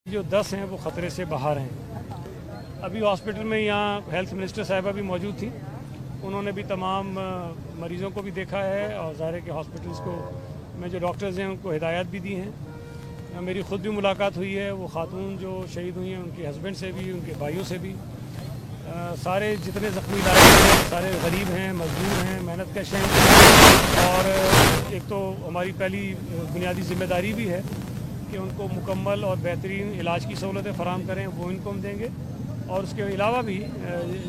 जो 10 हैं वो ख़तरे से बाहर हैं। अभी हॉस्पिटल में यहाँ हेल्थ मिनिस्टर साहिबा भी मौजूद थी, उन्होंने भी तमाम मरीज़ों को भी देखा है और ज़ाहिर है कि हॉस्पिटल्स को में जो डॉक्टर्स हैं उनको हिदायत भी दी हैं। मेरी ख़ुद भी मुलाकात हुई है, वो खातून जो शहीद हुई हैं उनके हस्बैंड से भी, उनके भाइयों से भी। सारे जितने ज़ख्मी लाए हैं सारे गरीब हैं, मजदूर हैं, मेहनत कश हैं और एक तो हमारी पहली बुनियादी ज़िम्मेदारी भी है कि उनको मुकम्मल और बेहतरीन इलाज की सहूलतें फ़राहम करें, वो इनको हम देंगे। और उसके अलावा भी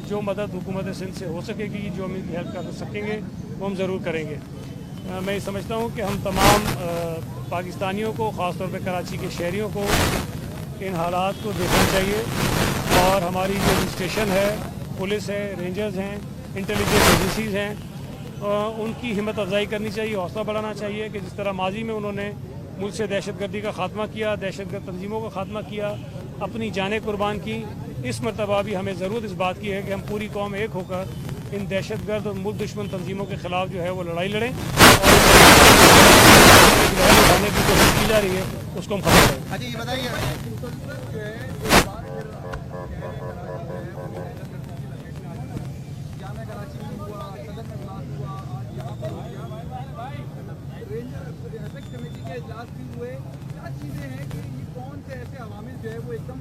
जो मदद हुकूमत सिंध से हो सकेगी, जो हम इनकी हेल्प कर सकेंगे वो हम ज़रूर करेंगे। मैं ये समझता हूँ कि हम तमाम पाकिस्तानियों को, ख़ास तौर पर कराची के शहरियों को इन हालात को देखना चाहिए और हमारी जो एडमिनिस्ट्रेशन है, पुलिस है, रेंजर्स हैं, इंटेलिजेंस एजेंसीज़ हैं, उनकी हिम्मत अफजाई करनी चाहिए, हौसला बढ़ाना चाहिए कि जिस तरह माजी में उन्होंने मुल्क से दहशतगर्दी का ख़ात्मा किया, दहशतगर्द तंजीमों का ख़ात्मा किया, अपनी जानें कुर्बान की, इस मरतबा भी हमें ज़रूरत इस बात की है कि हम पूरी कौम एक होकर इन दहशतगर्द और मुल्क दुश्मन तंजीमों के ख़िलाफ़ जो है वो लड़ाई लड़ें और उठाने की कोशिश की जा रही है उसको हम खत्म करें। अच्छा ये बताइए, कमेटी के इजलास भी हुए, क्या चीज़ें हैं कि ये कौन से ऐसे अवामिल जो है वो एकदम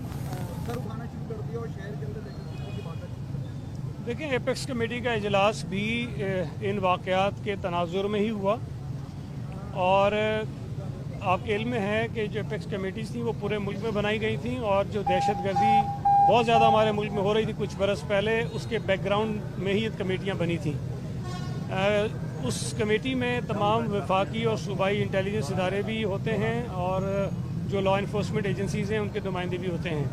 सर उठाना शुरू कर दिया और शहर के अंदर की बात? देखिए, एपेक्स कमेटी का इजलास भी इन वाक़यात के तनाजुर में ही हुआ और आपके इल्म में है कि जो एपेक्स कमेटीज़ थी वो पूरे मुल्क में बनाई गई थी और जो दहशतगर्दी बहुत ज़्यादा हमारे मुल्क में हो रही थी कुछ बरस पहले, उसके बैकग्राउंड में ही कमेटियाँ बनी थीं। उस कमेटी में तमाम वफाकी और सूबाई इंटेलिजेंस इदारे भी होते हैं और जो लॉ इन्फोर्समेंट एजेंसीज़ हैं उनके नुमाइंदे भी होते हैं।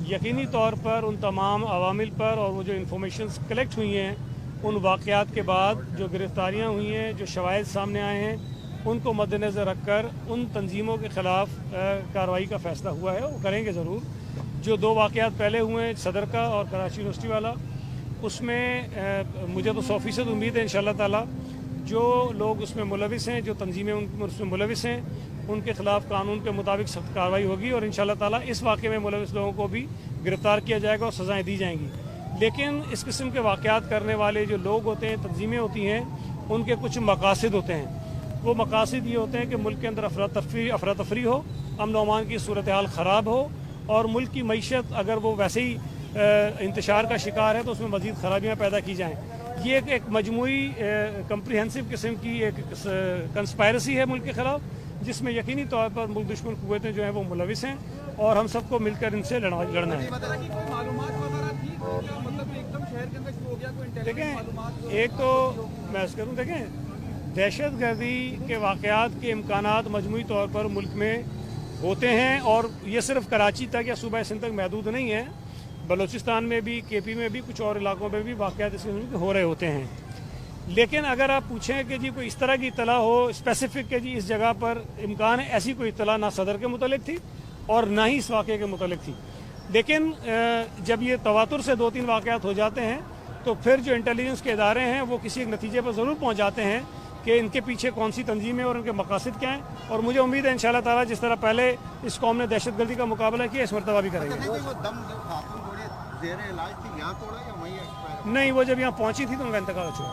यकीनी तौर पर उन तमाम अवामिल पर और वो जो इंफॉर्मेशंस कलेक्ट हुई हैं, उन वाक़यात के बाद जो गिरफ़्तारियाँ हुई हैं, जो शवाहिद सामने आए हैं, उनको मद्देनज़र रख कर उन तंजीमों के ख़िलाफ़ कार्रवाई का फ़ैसला हुआ है, वो करेंगे ज़रूर। जो 2 वाक़यात पहले हुए हैं, सदर का और कराची यूनिवर्सिटी वाला, उसमें मुझे तो 100% उम्मीद है इंशाअल्लाह ताला जो लोग उसमें मुलविस हैं, जो तंजीमें उसमें मुलविस हैं, उनके ख़िलाफ़ कानून के मुताबिक सख्त कार्रवाई होगी और इंशाअल्लाह ताला इस वाक़े में मुलविस लोगों को भी गिरफ़्तार किया जाएगा और सज़ाएँ दी जाएंगी। लेकिन इस किस्म के वाक़यात करने वाले जो लोग होते हैं, तंजीमें होती हैं, उनके कुछ मकासद होते हैं। वो मकासद ये होते हैं कि मुल्क के अंदर अफरा तफरी हो, अमन व अमान की सूरत हाल ख़राब हो और मुल्क की मईशत अगर वो वैसे ही इंतशार का शिकार है तो उसमें मज़ीद ख़राबियाँ पैदा की जाएँ। ये एक मजमूई कम्प्रीहेंसिव किस्म की एक कंस्पायरेसी है मुल्क के ख़िलाफ़, जिसमें यकीनी तौर पर मुल्क दुश्मन कुव्वतें जो हैं वो मुलविस हैं और हम सबको मिलकर इनसे लड़ना है। देखें, एक तो मैं अर्ज़ करूँ, देखें दहशतगर्दी के वाक़यात के इम्कानात मजमूई तौर पर मुल्क में होते हैं और ये सिर्फ़ कराची तक या सूबा सिंध तक महदूद नहीं है, बलूचिस्तान में भी, केपी में भी, कुछ और इलाकों में भी वाक़यात इस किस्म के हो रहे होते हैं। लेकिन अगर आप पूछें कि जी कोई इस तरह की इत्तला हो स्पेसिफिक कि जी इस जगह पर इम्कान है, ऐसी कोई इत्तला ना सदर के मुतल्लिक थी और ना ही इस वाक़े के मुतल्लिक थी। लेकिन जब ये तवातुर से 2-3 वाक़यात हो जाते हैं तो फिर जो इंटेलिजेंस के इदारे हैं वो किसी एक नतीजे पर ज़रूर पहुँच जाते हैं कि इनके पीछे कौन सी तंजीम है और उनके मकासद क्या हैं। और मुझे उम्मीद है इंशाअल्लाह ताला जिस तरह पहले इस कौम ने दहशतगर्दी का मुकाबला किया, इस मरतबा भी करेंगे। नहीं, वो जब यहाँ पहुँची थी तो उनका इंतकाल हो चुका।